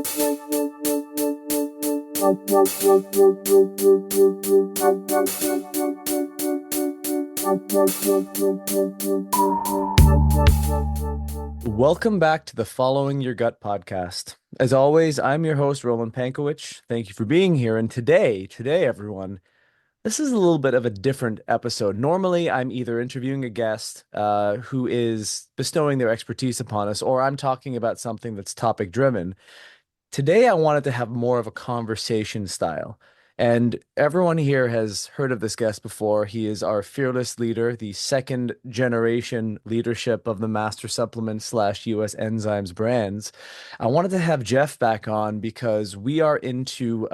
Welcome back to the Following Your Gut podcast. As always, I'm your host, Roland Pankewich. Thank you for being here. And today, everyone, this is a little bit of a different episode. Normally, I'm either interviewing a guest who is bestowing their expertise upon us, or I'm talking about something that's topic driven. Today, I wanted to have more of a conversation style. And everyone here has heard of this guest before. He is our fearless leader, the second generation leadership of the Master Supplement slash US Enzymes brands. I wanted to have Jeff back on because we are into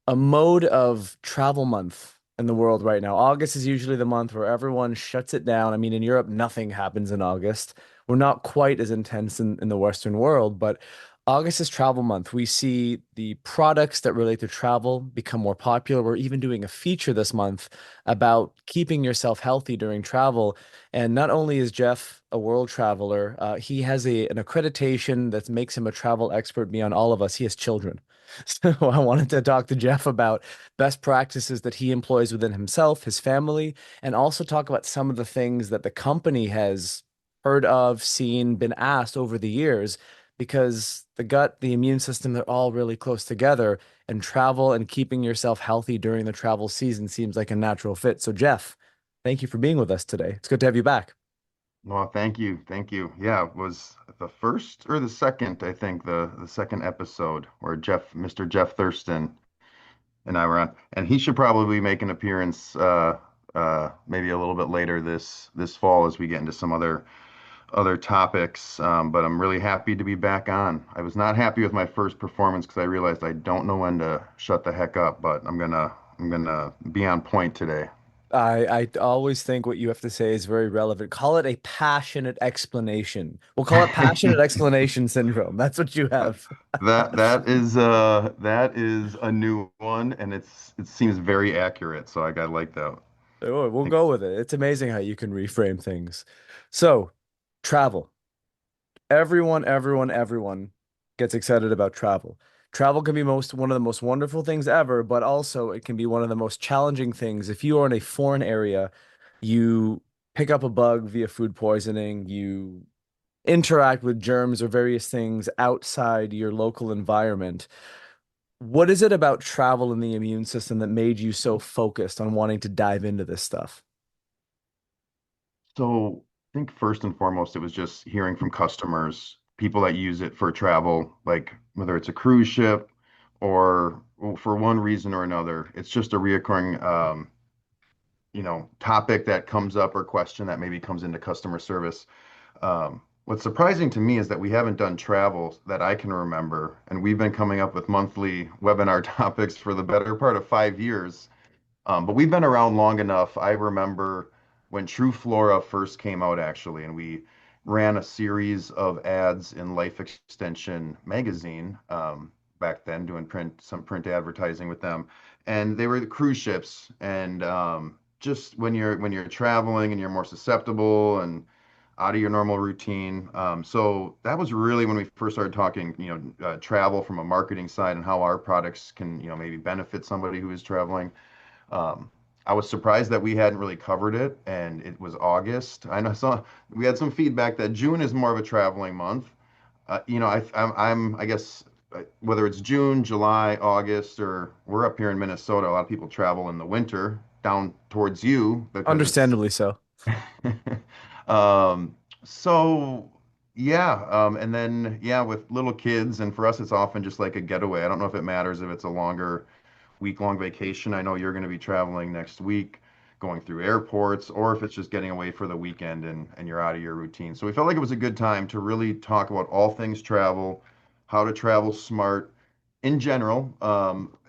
a mode of travel month in the world right now. August is usually the month where everyone shuts it down. I mean, in Europe, nothing happens in August. We're not quite as intense in the Western world, but August is travel month. We see the products that relate to travel become more popular. We're even doing a feature this month about keeping yourself healthy during travel. And not only is Jeff a world traveler, he has an accreditation that makes him a travel expert beyond all of us. He has children. So I wanted to talk to Jeff about best practices that he employs within himself, his family, and also talk about some of the things that the company has heard of, seen, been asked over the years, because the gut, the immune system, they're all really close together, and travel and keeping yourself healthy during the travel season seems like a natural fit. So Jeff, thank you for being with us today. It's good to have you back. Well, thank you. Thank you. Yeah, it was the first or the second, I think, the second episode where Mr. Jeff Thurston and I were on. And he should probably make an appearance maybe a little bit later this fall as we get into some other topics. But I'm really happy to be back on. I was not happy with my first performance because I realized I don't know when to shut the heck up, but I'm gonna be on point today. I always think what you have to say is very relevant. Call it a passionate explanation. We'll call it passionate explanation syndrome. That's what you have. That is a new one, and it seems very accurate. So I like that. Oh, we'll go with it. It's amazing how you can reframe things. So, travel. Everyone gets excited about travel. Travel can be one of the most wonderful things ever, but also it can be one of the most challenging things. If you are in a foreign area, you pick up a bug via food poisoning, you interact with germs or various things outside your local environment. What is it about travel and the immune system that made you so focused on wanting to dive into this stuff? So I think first and foremost, it was just hearing from customers, people that use it for travel, like whether it's a cruise ship or for one reason or another. It's just a reoccurring topic that comes up or question that maybe comes into customer service. What's surprising to me is that we haven't done travel that I can remember, and we've been coming up with monthly webinar topics for the better part of 5 years. But we've been around long enough. I remember when TruFlora first came out, actually, and we ran a series of ads in Life Extension magazine back then, doing some print advertising with them. And they were the cruise ships, and just when you're traveling and you're more susceptible and out of your normal routine. So that was really when we first started talking, travel from a marketing side and how our products can, maybe benefit somebody who is traveling. Um, I was surprised that we hadn't really covered it, and it was August. I know we had some feedback that June is more of a traveling month. I guess whether it's June, July, August, or we're up here in Minnesota, a lot of people travel in the winter down towards you because it's Understandably so. um, so yeah, and then yeah, with little kids, and for us, it's often just like a getaway. I don't know if it matters if it's a longer week-long vacation. I know you're going to be traveling next week, going through airports, or if it's just getting away for the weekend and you're out of your routine. So we felt like it was a good time to really talk about all things travel, how to travel smart in general,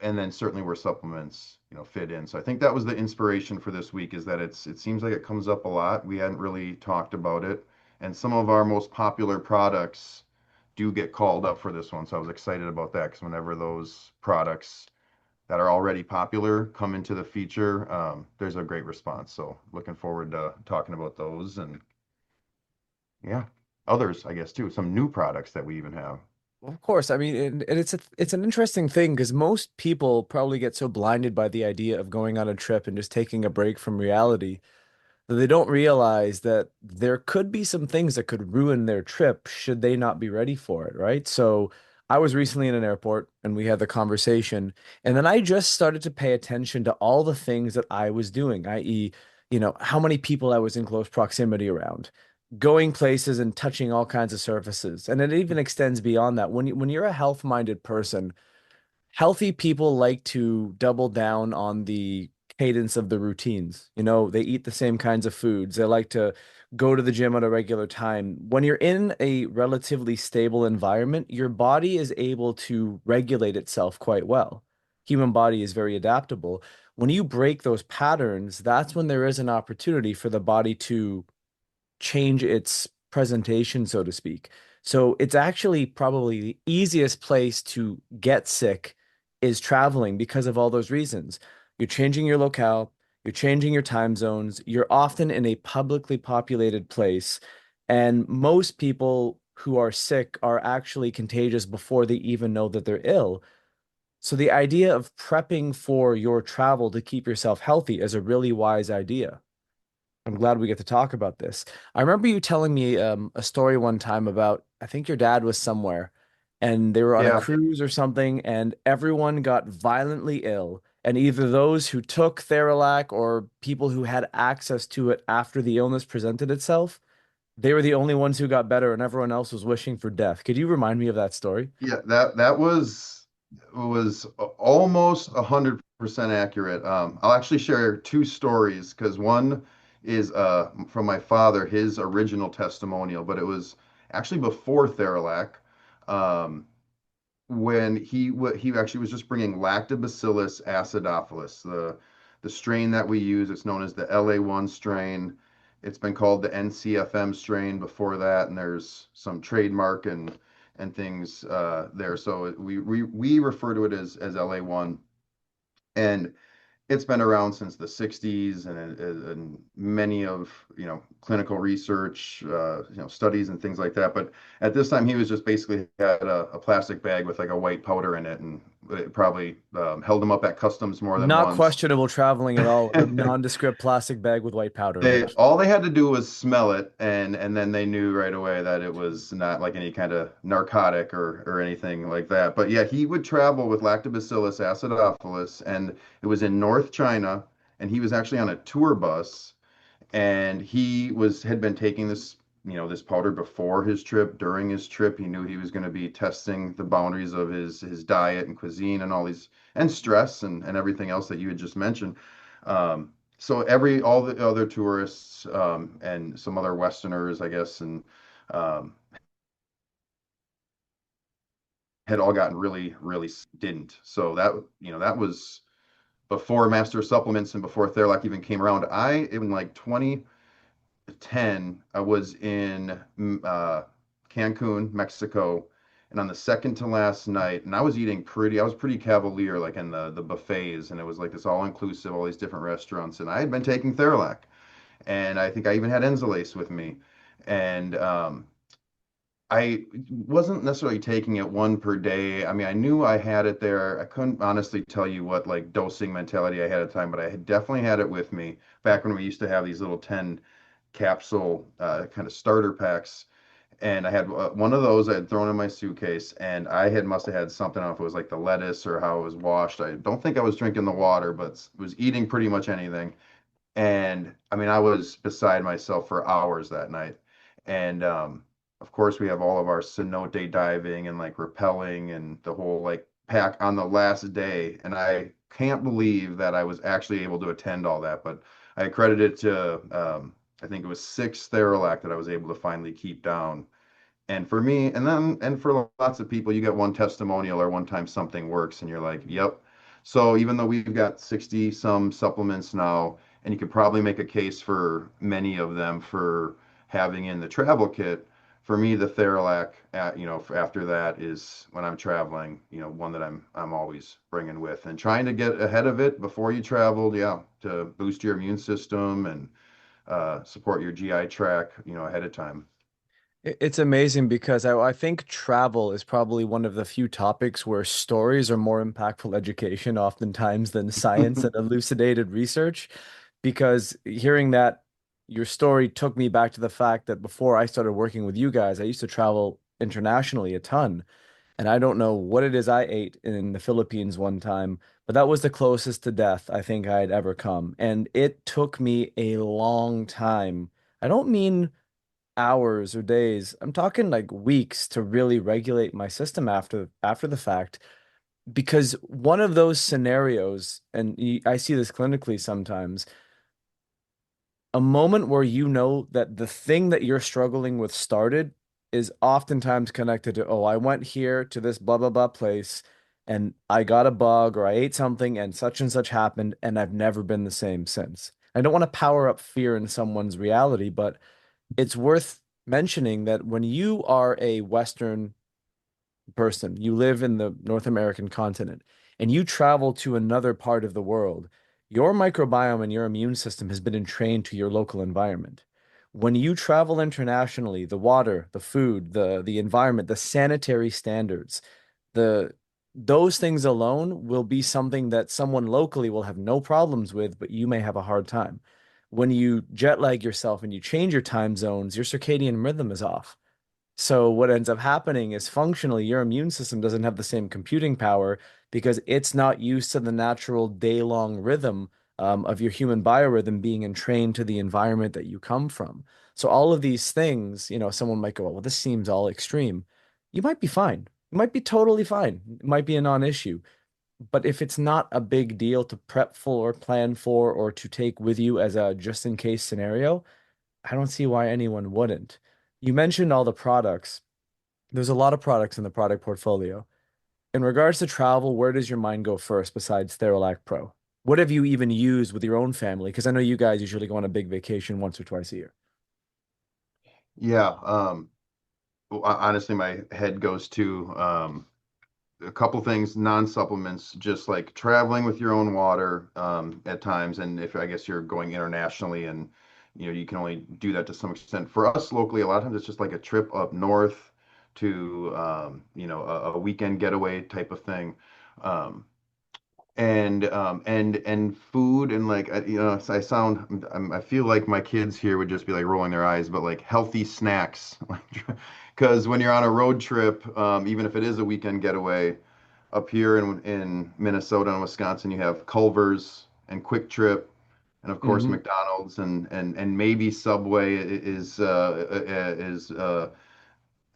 and then certainly where supplements, fit in. So I think that was the inspiration for this week is that it seems like it comes up a lot. We hadn't really talked about it, and some of our most popular products do get called up for this one. So I was excited about that because whenever those products that are already popular come into the feature, there's a great response. So looking forward to talking about those and yeah, others, I guess too, some new products that we even have. Of course. I mean, and it's an interesting thing because most people probably get so blinded by the idea of going on a trip and just taking a break from reality that they don't realize that there could be some things that could ruin their trip should they not be ready for it, right? So I was recently in an airport and we had the conversation, and then I just started to pay attention to all the things that I was doing, i.e., how many people I was in close proximity around, going places and touching all kinds of surfaces. And it even extends beyond that. When you're a health-minded person, healthy people like to double down on the cadence of the routines. They eat the same kinds of foods. They like to go to the gym at a regular time. When you're in a relatively stable environment, your body is able to regulate itself quite well. Human body is very adaptable. When you break those patterns, that's when there is an opportunity for the body to change its presentation, so to speak. So it's actually probably the easiest place to get sick is traveling because of all those reasons. You're changing your locale, you're changing your time zones, you're often in a publicly populated place, and most people who are sick are actually contagious before they even know that they're ill. So the idea of prepping for your travel to keep yourself healthy is a really wise idea. I'm glad we get to talk about this. I remember you telling me a story one time about, I think your dad was somewhere and they were on a Yeah. cruise or something, and everyone got violently ill. And either those who took Theralac or people who had access to it after the illness presented itself, they were the only ones who got better, and everyone else was wishing for death. Could you remind me of that story? Yeah, that was almost 100% accurate. I'll actually share two stories because one is from my father, his original testimonial, but it was actually before Theralac. Um, when he actually was just bringing Lactobacillus acidophilus, the strain that we use. It's known as the LA1 strain. It's been called the NCFM strain before that, and there's some trademark and things there. So we refer to it as LA1, and it's been around since the 60s, and many of clinical research, studies and things like that. But at this time, he was just basically had a plastic bag with like a white powder in it, and it probably held him up at customs more than Not once. questionable traveling at all. A nondescript plastic bag with white powder in They it. all they had to do was smell it, and then they knew right away that it was not like any kind of narcotic or anything like that. But yeah, he would travel with Lactobacillus acidophilus, and it was in North China, and he was actually on a tour bus, and he had been taking this powder before his trip. During his trip, he knew he was going to be testing the boundaries of his diet and cuisine and all these and stress and everything else that you had just mentioned. So all the other tourists and some other Westerners, I guess, and um, had all gotten really, really didn't. So that was before master supplements and before Theralac even came around. In like 2010, I was in Cancun, Mexico, and on the second to last night, and I was pretty cavalier, like in the buffets, and it was like this all inclusive, all these different restaurants, and I had been taking Theralac, and I think I even had Enzalase with me, and I wasn't necessarily taking it one per day. I mean, I knew I had it there. I couldn't honestly tell you what like dosing mentality I had at the time, but I had definitely had it with me back when we used to have these little 10 capsule kind of starter packs. And I had one of those I had thrown in my suitcase, and must have had something. I don't know if it was like the lettuce or how it was washed. I don't think I was drinking the water, but was eating pretty much anything. And I mean, I was beside myself for hours that night. And of course, we have all of our cenote diving and like rappelling and the whole like pack on the last day. And I can't believe that I was actually able to attend all that. But I credit it to, I think it was 6 Theralac that I was able to finally keep down. And for me, and for lots of people, you get one testimonial or one time something works, and you're like, yep. So even though we've got 60 some supplements now, and you could probably make a case for many of them for having in the travel kit, for me, the Theralac, after that is when I'm traveling, one that I'm always bringing with and trying to get ahead of it before you travel, yeah, to boost your immune system and support your GI tract, ahead of time. It's amazing because I think travel is probably one of the few topics where stories are more impactful education oftentimes than science and elucidated research. Because hearing that your story took me back to the fact that before I started working with you guys, I used to travel internationally a ton. And I don't know what it is I ate in the Philippines one time, but that was the closest to death I think I had ever come. And it took me a long time. I don't mean hours or days. I'm talking like weeks to really regulate my system after the fact. Because one of those scenarios, and I see this clinically sometimes, a moment where you know that the thing that you're struggling with started is oftentimes connected to, oh, I went here to this blah blah blah place and I got a bug or I ate something and such happened and I've never been the same since. I don't want to power up fear in someone's reality, but it's worth mentioning that when you are a Western person, you live in the North American continent, and you travel to another part of the world, your microbiome and your immune system has been entrained to your local environment. When you travel internationally, the water, the food, the environment, the sanitary standards, the those things alone will be something that someone locally will have no problems with, but you may have a hard time. When you jet lag yourself and you change your time zones, your circadian rhythm is off. So what ends up happening is functionally your immune system doesn't have the same computing power because it's not used to the natural day-long rhythm of your human biorhythm being entrained to the environment that you come from. So all of these things, someone might go, well, this seems all extreme. You might be fine. You might be totally fine. It might be a non-issue. But if it's not a big deal to prep for or plan for or to take with you as a just in case scenario, I don't see why anyone wouldn't. You mentioned all the products. There's a lot of products in the product portfolio. In regards to travel, where does your mind go first besides Theralac Pro? What have you even used with your own family? Because I know you guys usually go on a big vacation once or twice a year. Yeah, honestly, my head goes to a couple things, non-supplements, just like traveling with your own water at times. And if I guess you're going internationally and you can only do that to some extent. For us locally, a lot of times it's just like a trip up north to a weekend getaway type of thing. Um, and food and like I sound I feel like my kids here would just be like rolling their eyes, but like healthy snacks, like because when you're on a road trip, even if it is a weekend getaway, up here in Minnesota and Wisconsin, you have Culver's and Quick Trip, and of course Hmm. McDonald's and maybe Subway is a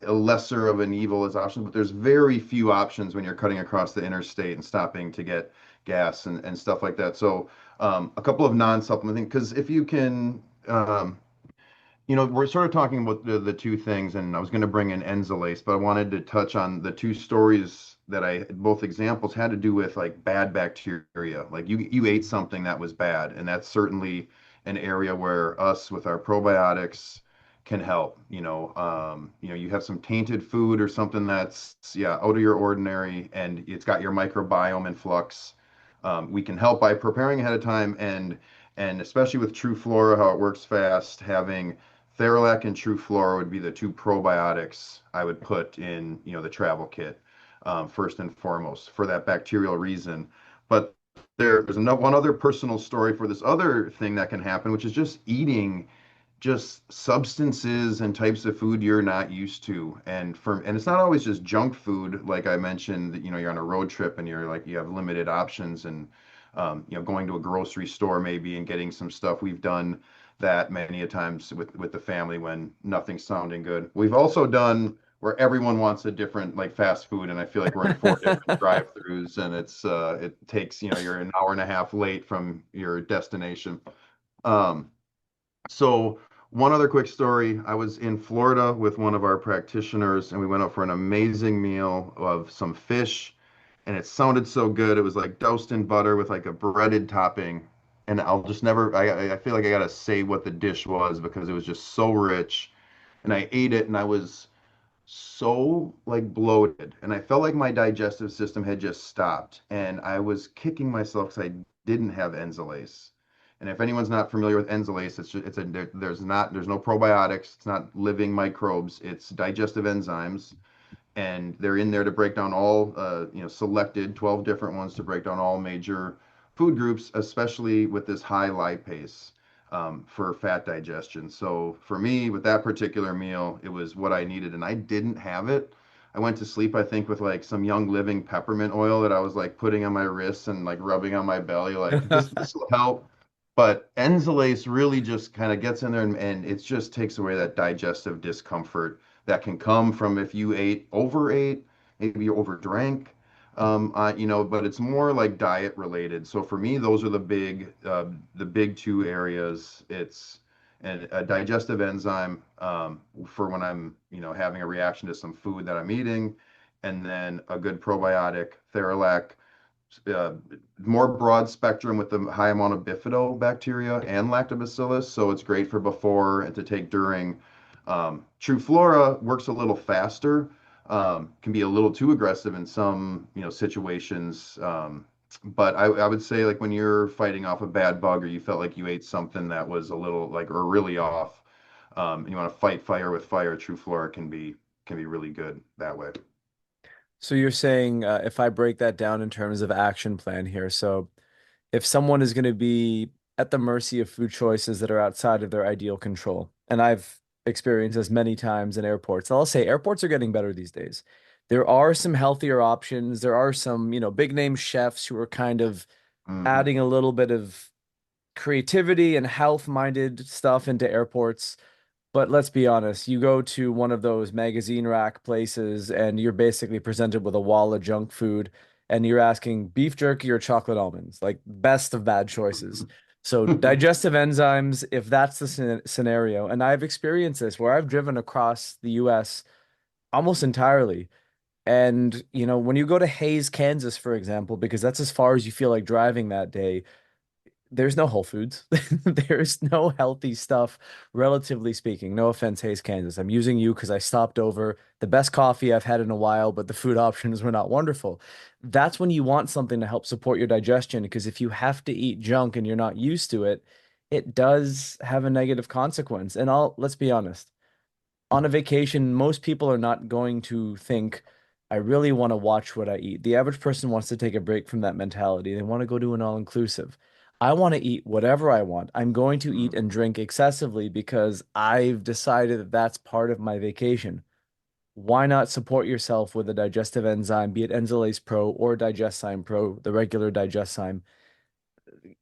lesser of an evil as options, but there's very few options when you're cutting across the interstate and stopping to get gas and stuff like that. So a couple of non-supplementing, because if you can, we're sort of talking about the two things, and I was going to bring in Enzalase, but I wanted to touch on the two stories that both examples had to do with like bad bacteria. Like you ate something that was bad, and that's certainly an area where us with our probiotics can help. You have some tainted food or something that's yeah out of your ordinary, and it's got your microbiome in flux. We can help by preparing ahead of time and especially with TruFlora, how it works fast, having Theralac and TruFlora would be the two probiotics I would put in, the travel kit, first and foremost for that bacterial reason. But there's one other personal story for this other thing that can happen, which is just eating just substances and types of food you're not used to. And it's not always just junk food, like I mentioned, that you're on a road trip and you're like you have limited options and going to a grocery store maybe and getting some stuff. We've done that many a times with the family when nothing's sounding good. We've also done where everyone wants a different like fast food, and I feel like we're in four different drive-throughs, and it takes you're an hour and a half late from your destination. Um, so one other quick story. I was in Florida with one of our practitioners, and we went out for an amazing meal of some fish, and it sounded so good. It was like doused in butter with like a breaded topping. And I'll just never, I feel like I gotta say what the dish was because it was just so rich. And I ate it and I was so like bloated and I felt like my digestive system had just stopped. And I was kicking myself because I didn't have Enzalase. And if anyone's not familiar with Enzalase, there's no probiotics, it's not living microbes, it's digestive enzymes, and they're in there to break down all selected 12 different ones to break down all major food groups, especially with this high lipase for fat digestion. So for me, with that particular meal, it was what I needed, and I didn't have it. I went to sleep, I think, with like some Young Living peppermint oil that I was like putting on my wrists and like rubbing on my belly, like this will help. But Enzalase really just kind of gets in there and it just takes away that digestive discomfort that can come from if you overate, maybe you overdrank, but it's more like diet related. So for me, those are the big two areas. It's a digestive enzyme for when I'm, having a reaction to some food that I'm eating, and then a good probiotic, Theralac, uh, more broad spectrum with the high amount of bifidobacteria and lactobacillus. So it's great for before and to take during. TruFlora works a little faster, can be a little too aggressive in some, situations. But I would say like when you're fighting off a bad bug or you felt like you ate something that was a little like or really off, you want to fight fire with fire, TruFlora can be really good that way. So you're saying if I break that down in terms of action plan here, so if someone is going to be at the mercy of food choices that are outside of their ideal control, and I've experienced this many times in airports, I'll say airports are getting better these days. There are some healthier options. There are some, big name chefs who are kind of Hmm. adding a little bit of creativity and health-minded stuff into airports. But let's be honest, you go to one of those magazine rack places and you're basically presented with a wall of junk food and you're asking beef jerky or chocolate almonds, like best of bad choices. So digestive enzymes, if that's the scenario, and I've experienced this where I've driven across the US almost entirely. And, when you go to Hayes, Kansas, for example, because that's as far as you feel like driving that day, there's no Whole Foods. There's no healthy stuff, relatively speaking. No offense, Hayes, Kansas. I'm using you because I stopped over the best coffee I've had in a while, but the food options were not wonderful. That's when you want something to help support your digestion, because if you have to eat junk and you're not used to it, it does have a negative consequence. And let's be honest, on a vacation, most people are not going to think, I really want to watch what I eat. The average person wants to take a break from that mentality. They want to go to an all-inclusive. I want to eat whatever I want. I'm going to eat and drink excessively because I've decided that that's part of my vacation. Why not support yourself with a digestive enzyme, be it Enzalase Pro or Digestzyme Pro, the regular Digestzyme?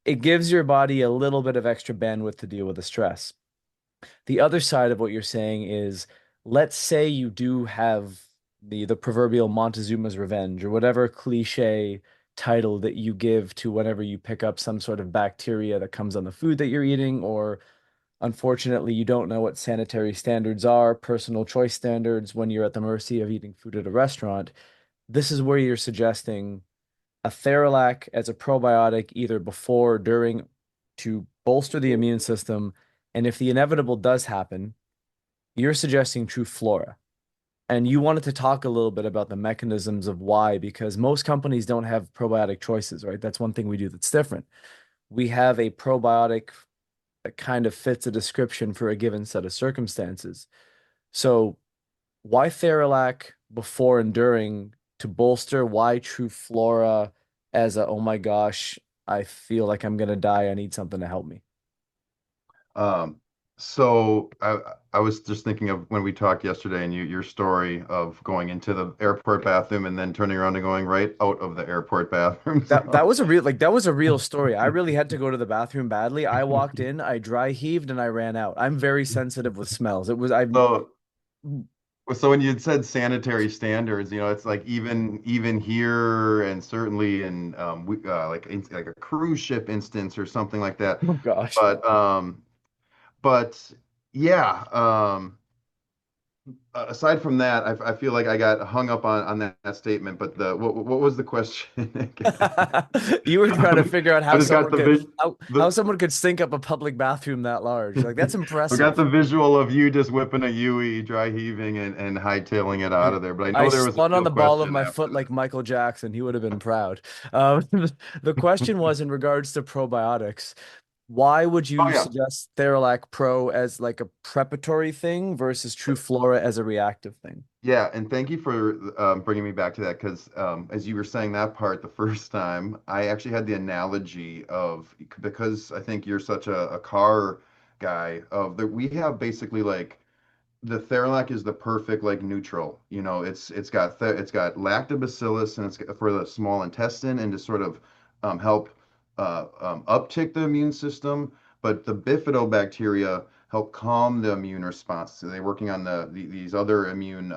It gives your body a little bit of extra bandwidth to deal with the stress. The other side of what you're saying is, let's say you do have the proverbial Montezuma's Revenge or whatever cliche title that you give to whenever you pick up some sort of bacteria that comes on the food that you're eating, or unfortunately you don't know what sanitary standards are, personal choice standards when you're at the mercy of eating food at a restaurant. This is where you're suggesting a Theralac as a probiotic either before or during to bolster the immune system. And if the inevitable does happen, you're suggesting TruFlora. And you wanted to talk a little bit about the mechanisms of why, because most companies don't have probiotic choices, right? That's one thing we do that's different. We have a probiotic that kind of fits a description for a given set of circumstances. So why Theralac before and during to bolster? Why TruFlora as a, oh my gosh, I feel like I'm gonna die. I need something to help me. Um, so I was just thinking of when we talked yesterday and your story of going into the airport bathroom and then turning around and going right out of the airport bathroom. That was a real that was a real story. I really had to go to the bathroom badly. I walked in, I dry heaved, and I ran out. I'm very sensitive with smells. It was I So so when you said sanitary standards, it's like even here and certainly in like a cruise ship instance or something like that. oh gosh. But but yeah, aside from that, I feel like I got hung up on that statement. But what was the question again? You were trying to figure out I how just got someone the could vis how the someone could stink up a public bathroom that large. Like that's I got impressive. the visual of you just whipping a Yui, dry heaving and hightailing it out Dude, of there. But I I know there was a spun on real the ball of question my after foot like that. Michael Jackson. He would have been proud. The question was in regards to probiotics. Why would Oh you yeah. suggest Theralac Pro as like a preparatory thing versus TruFlora as a reactive thing? Yeah, and thank you for bringing me back to that because as you were saying that part the first time, I actually had the analogy of because I think you're such a car guy of that we have basically like the Theralac is the perfect like neutral. You know, it's got lactobacillus and for the small intestine and to sort of help uptick the immune system, but the bifidobacteria help calm the immune response. So they're working on these other immune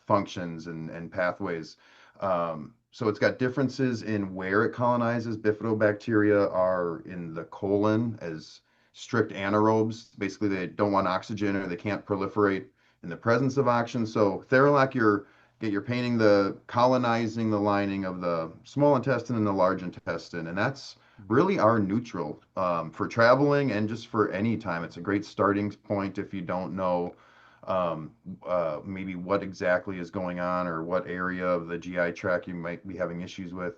functions and pathways. So it's got differences in where it colonizes. Bifidobacteria are in the colon as strict anaerobes. Basically, they don't want oxygen or they can't proliferate in the presence of oxygen. So Theralac, you're painting the colonizing the lining of the small intestine and the large intestine, and that's really our neutral for traveling and just for any time. It's a great starting point if you don't know um, maybe what exactly is going on or what area of the GI tract you might be having issues with.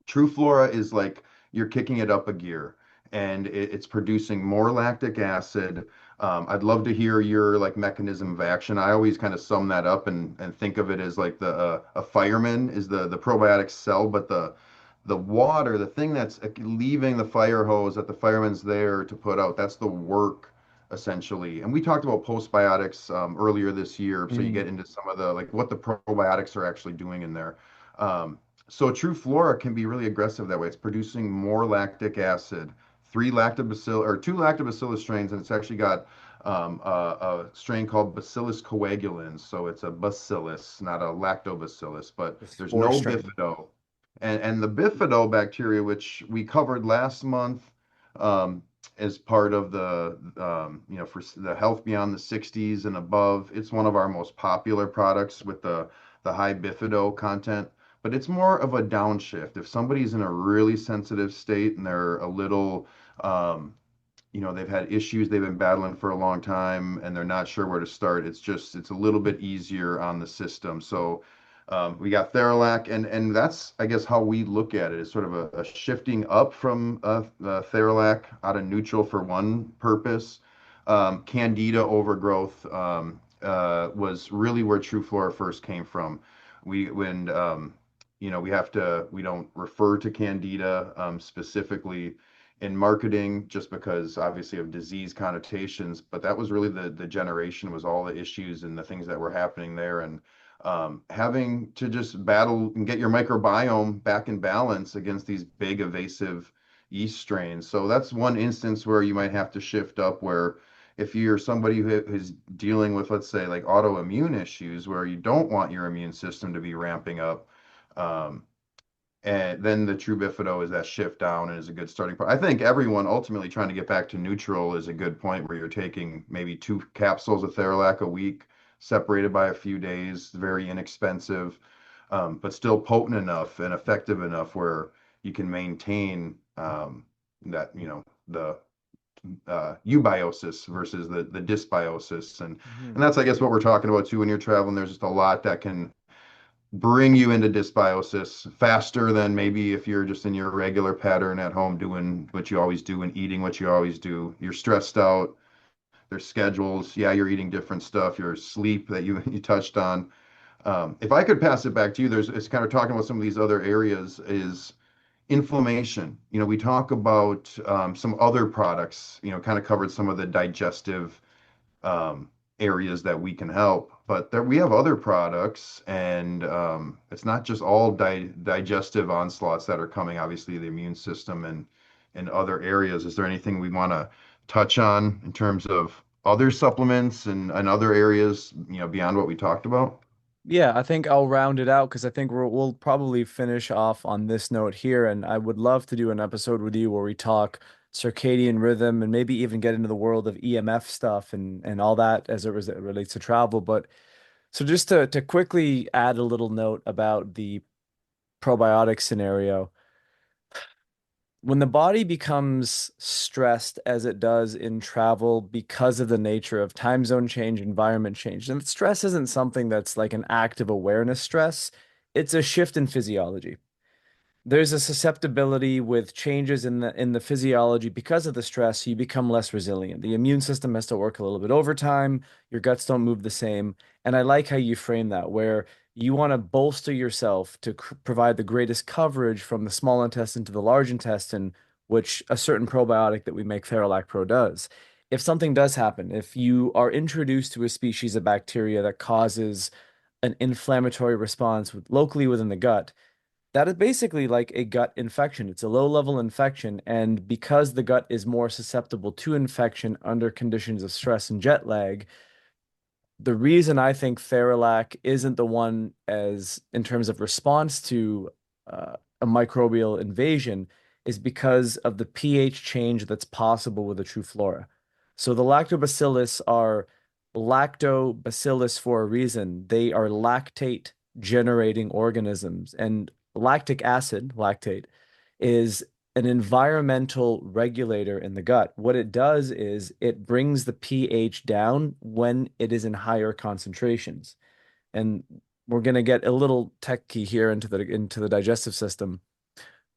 TruFlora is like you're kicking it up a gear and it's producing more lactic acid. I'd love to hear your like mechanism of action. I always kind of sum that up and think of it as like the a fireman is the probiotic cell, but the water, the thing that's leaving the fire hose that the fireman's there to put out, that's the work essentially. And we talked about postbiotics earlier this year, so you Mm. get into some of the like what the probiotics are actually doing in there. So TruFlora can be really aggressive that way. It's producing more lactic acid, two lactobacillus strains, and it's actually got a strain called Bacillus coagulans. So it's a bacillus, not a lactobacillus, but The there's spore no strain. bifido. And the bifidobacteria, which we covered last month, um, as part of for the health beyond the 60s and above, it's one of our most popular products with the high bifido content, but it's more of a downshift. If somebody's in a really sensitive state and they're a little, um, they've had issues they've been battling for a long time and they're not sure where to start, it's a little bit easier on the system. So we got Theralac, and that's, I guess, how we look at it is sort of a shifting up from Theralac out of neutral for one purpose. Candida overgrowth was really where TruFlora first came from. When we don't refer to Candida specifically in marketing just because obviously of disease connotations, but that was really the generation was all the issues and the things that were happening there and having to just battle and get your microbiome back in balance against these big evasive yeast strains. So that's one instance where you might have to shift up where if you're somebody who's dealing with, let's say, like autoimmune issues where you don't want your immune system to be ramping up, um, and then the true bifido is that shift down and is a good starting point. I think everyone ultimately trying to get back to neutral is a good point where you're taking maybe 2 capsules of Theralac a week, separated by a few days, very inexpensive, but still potent enough and effective enough where you can maintain that, the eubiosis versus the dysbiosis. And Mhm. that's, I guess, what we're talking about too when you're traveling. There's just a lot that can bring you into dysbiosis faster than maybe if you're just in your regular pattern at home doing what you always do and eating what you always do. You're stressed out, there's schedules. Yeah, you're eating different stuff, your sleep that you you touched on. If I could pass it back to you, it's kind of talking about some of these other areas is inflammation. We talk about some other products, kind of covered some of the digestive um, areas that we can help. But we have other products, and it's not just all digestive onslaughts that are coming. Obviously, the immune system and other areas. Is there anything we want to touch on in terms of other supplements and other areas, beyond what we talked about? Yeah, I think I'll round it out because I think we'll probably finish off on this note here. And I would love to do an episode with you where we talk circadian rhythm and maybe even get into the world of EMF stuff and all that as it relates to travel. But so just to quickly add a little note about the probiotic scenario, when the body becomes stressed as it does in travel because of the nature of time zone change, environment change, and stress isn't something that's like an active awareness stress, it's a shift in physiology. there's a susceptibility with changes in the physiology because of the stress. You become less resilient. The immune system has to work a little bit overtime. Your guts don't move the same. And I like how you frame that, where you want to bolster yourself to provide the greatest coverage from the small intestine to the large intestine, which a certain probiotic that we make, Theralac Pro, does. If something does happen, if you are introduced to a species of bacteria that causes an inflammatory response locally within the gut, that is basically like a gut infection. It's a low-level infection, and because the gut is more susceptible to infection under conditions of stress and jet lag, the reason I think Theralac isn't the one as in terms of response to a microbial invasion is because of the pH change that's possible with the TruFlora. So the lactobacillus are lactobacillus for a reason. They are lactate generating organisms, and lactic acid, lactate, is an environmental regulator in the gut. What it does is it brings the pH down when it is in higher concentrations. And we're going to get a little techy here into the digestive system.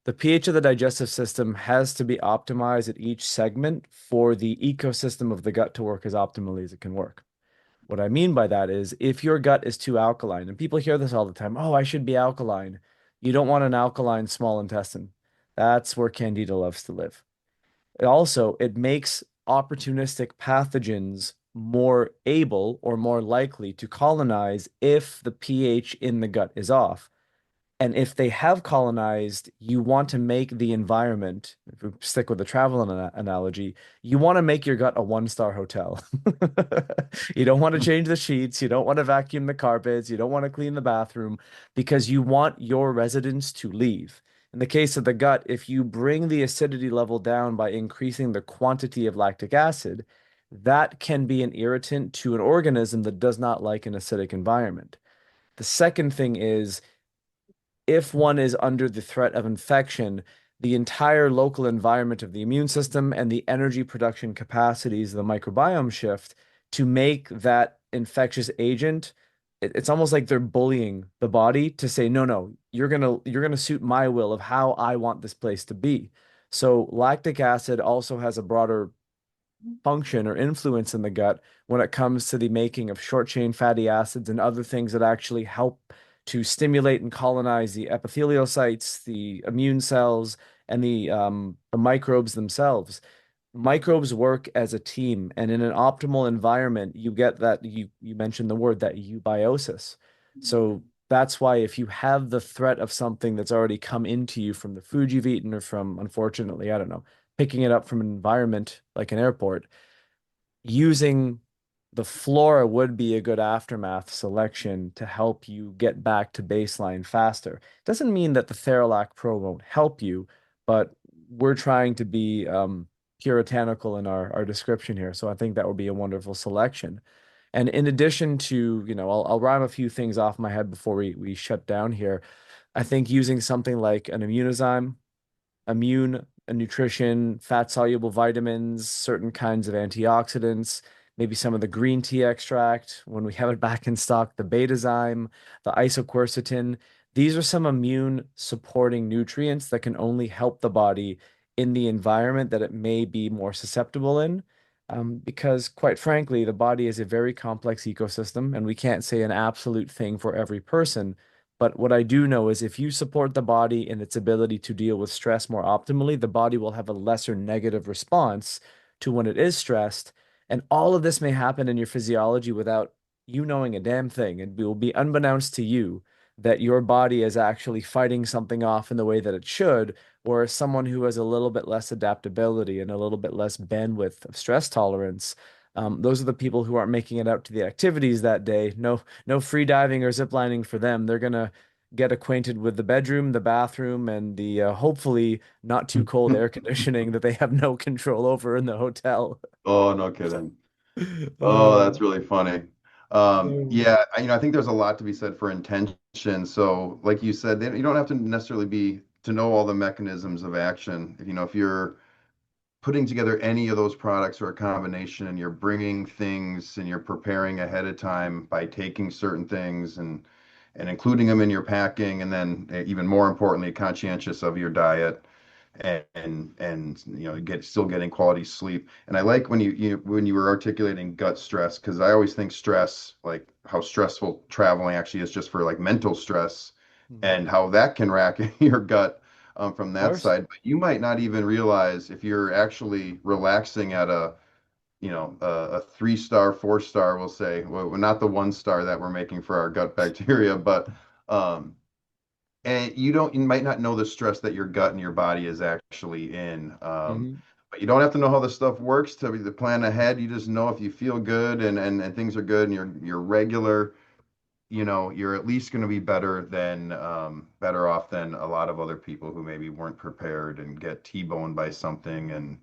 The pH of the digestive system has to be optimized at each segment for the ecosystem of the gut to work as optimally as it can work. What I mean by that is if your gut is too alkaline, and people hear this all the time, oh, I should be alkaline. You don't want an alkaline small intestine. That's where Candida loves to live. It makes opportunistic pathogens more able or more likely to colonize if the pH in the gut is off. And if they have colonized, you want to make the environment, if we stick with the travel analogy, you want to make your gut a one-star hotel. You don't want to change the sheets. You don't want to vacuum the carpets. You don't want to clean the bathroom because you want your residents to leave. In the case of the gut, if you bring the acidity level down by increasing the quantity of lactic acid, that can be an irritant to an organism that does not like an acidic environment. The second thing is if one is under the threat of infection, the entire local environment of the immune system and the energy production capacities of the microbiome shift to make that infectious agent. It's almost like they're bullying the body to say, no, no, you're gonna suit my will of how I want this place to be. So lactic acid also has a broader function or influence in the gut when it comes to the making of short chain fatty acids and other things that actually help to stimulate and colonize the epithelial sites, the immune cells, and the microbes themselves. Microbes work as a team, and in an optimal environment, you get that you mentioned the word that eubiosis. So that's why if you have the threat of something that's already come into you from the food you've eaten or from, unfortunately, I don't know, picking it up from an environment like an airport, using the flora would be a good aftermath selection to help you get back to baseline faster. Doesn't mean that the Theralac Pro won't help you, but we're trying to be puritanical in our description here. So I think that would be a wonderful selection. And in addition to, I'll rhyme a few things off my head before we shut down here. I think using something like an immunozyme, immune nutrition, fat-soluble vitamins, certain kinds of antioxidants, maybe some of the green tea extract, when we have it back in stock, the betazyme, the isoquercetin. These are some immune supporting nutrients that can only help the body in the environment that it may be more susceptible in. Because quite frankly, the body is a very complex ecosystem, and we can't say an absolute thing for every person. But what I do know is if you support the body in its ability to deal with stress more optimally, the body will have a lesser negative response to when it is stressed. And all of this may happen in your physiology without you knowing a damn thing. It will be unbeknownst to you that your body is actually fighting something off in the way that it should, whereas someone who has a little bit less adaptability and a little bit less bandwidth of stress tolerance, those are the people who aren't making it out to the activities that day. No free diving or ziplining for them. They're gonna get acquainted with the bedroom, the bathroom, and the hopefully not too cold air conditioning that they have no control over in the hotel. Oh, no kidding. Oh, Uh, that's really funny. so- Yeah, I think there's a lot to be said for intention. So, like you said, you don't have to necessarily be to know all the mechanisms of action. If you're putting together any of those products or a combination, and you're bringing things and you're preparing ahead of time by taking certain things, and and including them in your packing, and then even more importantly, conscientious of your diet and get still getting quality sleep. And I like when when you were articulating gut stress, because I always think stress, like how stressful traveling actually is just for like mental stress, Mhm. and how that can rack your gut from Of that course. side. But you might not even realize if you're actually relaxing at a 3-star, 4-star, we'll say, well, not the 1-star that we're making for our gut bacteria, but um, and you might not know the stress that your gut and your body is actually in. Hmm. But you don't have to know how this stuff works to plan ahead. You just know if you feel good and things are good and you're regular, you're at least going to be better off than a lot of other people who maybe weren't prepared and get T-boned by something. And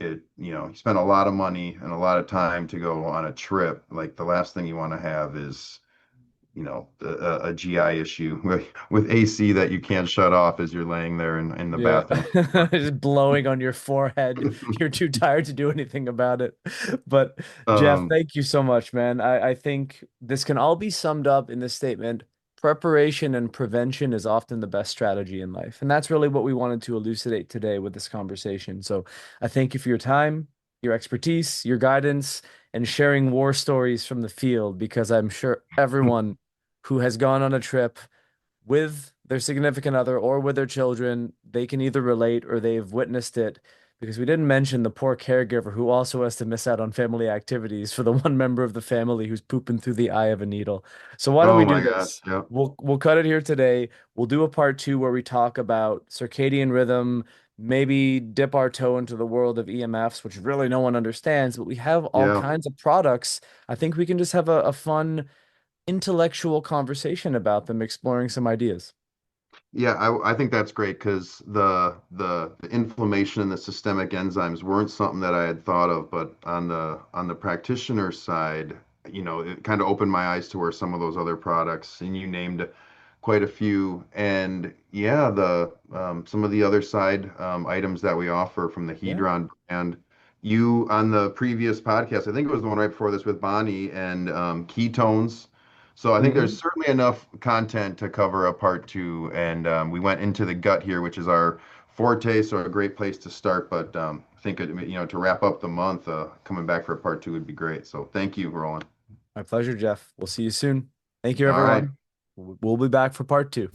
you spend a lot of money and a lot of time to go on a trip. Like the last thing you want to have is a GI issue with AC that you can't shut off as you're laying there in the Yeah. bathroom. Just blowing on your forehead. You're too tired to do anything about it. But Jeff, Um, thank you so much, man. I think this can all be summed up in this statement. Preparation and prevention is often the best strategy in life. And that's really what we wanted to elucidate today with this conversation. So I thank you for your time, your expertise, your guidance, and sharing war stories from the field, because I'm sure everyone who has gone on a trip with their significant other or with their children, they can either relate or they've witnessed it, because we didn't mention the poor caregiver who also has to miss out on family activities for the one member of the family who's pooping through the eye of a needle. So why don't we oh do my gosh, this? yeah, We'll cut it here today. We'll do a part two where we talk about circadian rhythm, maybe dip our toe into the world of EMFs, which really no one understands, but we have all yeah. kinds of products. I think we can just have a fun intellectual conversation about them, exploring some ideas. Yeah, I think that's great because the inflammation and the systemic enzymes weren't something that I had thought of, but on the practitioner side, it kind of opened my eyes to where some of those other products, and you named quite a few, and yeah, the some of the other side items that we offer from the Yeah. Hedron brand. You on the previous podcast, I think it was the one right before this with Bonnie and ketones. So I think there's Hmm. certainly enough content to cover a part two, and we went into the gut here, which is our forte, so a great place to start. But I think to wrap up the month, coming back for a part two would be great. So thank you, Roland. My pleasure, Jeff. We'll see you soon. Thank you, All right. everyone. We'll be back for part two.